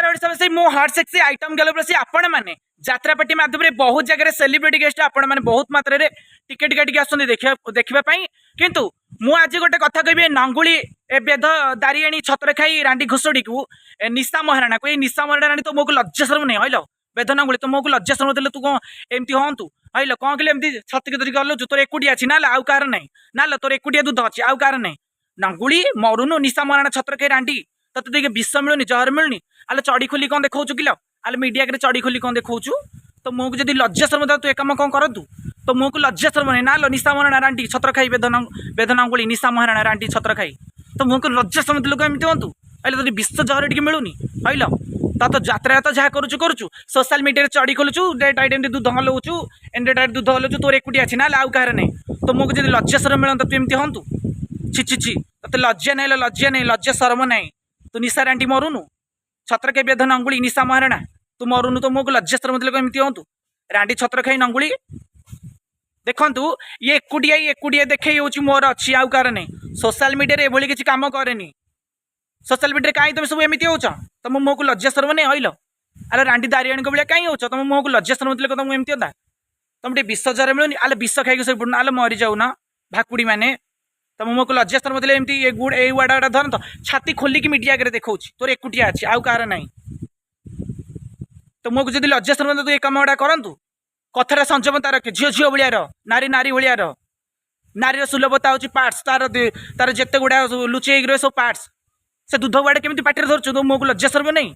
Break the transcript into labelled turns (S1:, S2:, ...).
S1: से मो hot sexy item गल से आपण मैंने यात्रा पार्टी माध्यम बहुत जगह सेलिब्रिटी गेस्ट आपण मैंने बहुत मात्रा टिकेट काटिक आस देखापी किंतु मु आज गोटे कथा कह नंगुली बेद दारियाणी छतर खाई रांडी घोषड़ी को निशा महाराणा को निशा महाराणी तो मोक लज्जा शर्म नहीं हल बेद नंगुली तो मोक लज्जा शर्म देते तू कौन एमती हूँ हल कौन कहले एमती छतिक धरिक गलु तोर एकुटिया अच्छी ना आउ कार नहीं ना तोर एकुटिया दूध अच्छी आउ कार नहीं नंगुली मरुनु निशा महाराणा छतर खाई रांडी तते देखे विष मिलूनी जहर मिलूनी आले चढ़ी खोली कौन देखा किलो आले मीडिया के चढ़ी खोली कौन देखा तो मुझे जब लज्जा शर्म दे तू एक कम कौन करूँ तो मुझे लज्जा शर्म नहीं ना निशा महाराणा रांडी छत्र खाई बेदनांगुली निशा महाराणा रांडी छत्र खाई तो मुझे लज्जा शर्म दिल एमती हूँ हल तो विष जहर टी मिलूनी हल तो यात्रा तो जहाँ करुचु सोशल मीडिया चढ़ी खोलुचु डेट आइटम दूध हलाऊचु एंड दूध हलाऊचु तोर एकुटिया अच्छी ना आउ कह नहीं तो मुझे जब लज्जा शर्म मिलता तू एमती हूँ छि छि छि ते लज्जा नहीं लज्जा शर्म नहीं तू निशा रांडी मरुनु छत्र खाई बेद नंगुली निशा महाराणा तू मरुनु तो मुझे लज्जा शर्म दिल एमती हूँ रांडी छत्र खाई नंगुली देखु ये एकुटिया देखे मोर अच्छी आउ कार नहीं सोशल मीडिया ये किसी कम कैनि सोशल मीडिया कहीं तुम सब एमती हो तुम मुँह को लज्जा शर्म नहीं हल अरे रांडी दारियाणी भाया कहीं हो तुम मुँह को लज्जा शर्म दिल तुम एमती होता तुम टे विष जर मिलूनी आले विष खाई सब पड़ना आले मरी जाऊना भाकुड़ी मैंने तुम मुँह को लज्जा शर्म दिले एमती ये वाड़ा धर तो छाती खोलिक मीडिया आगे देखा तोर एकुटिया अच्छी आउ कार नहीं तो मुझे जब लज्जा शर्म तू ये कम गुड़ा करूँ कथार संयमता रखे झील झील भाया नारी नारी भाया नारी सुलभता हूँ पार्ट्स तार तार जिते गुड़ा लुचेक रहे सब पार्ट्स से दूध गुड़ा केमी पार्टी धरचु तो मुझे लज्जा शर्म नहीं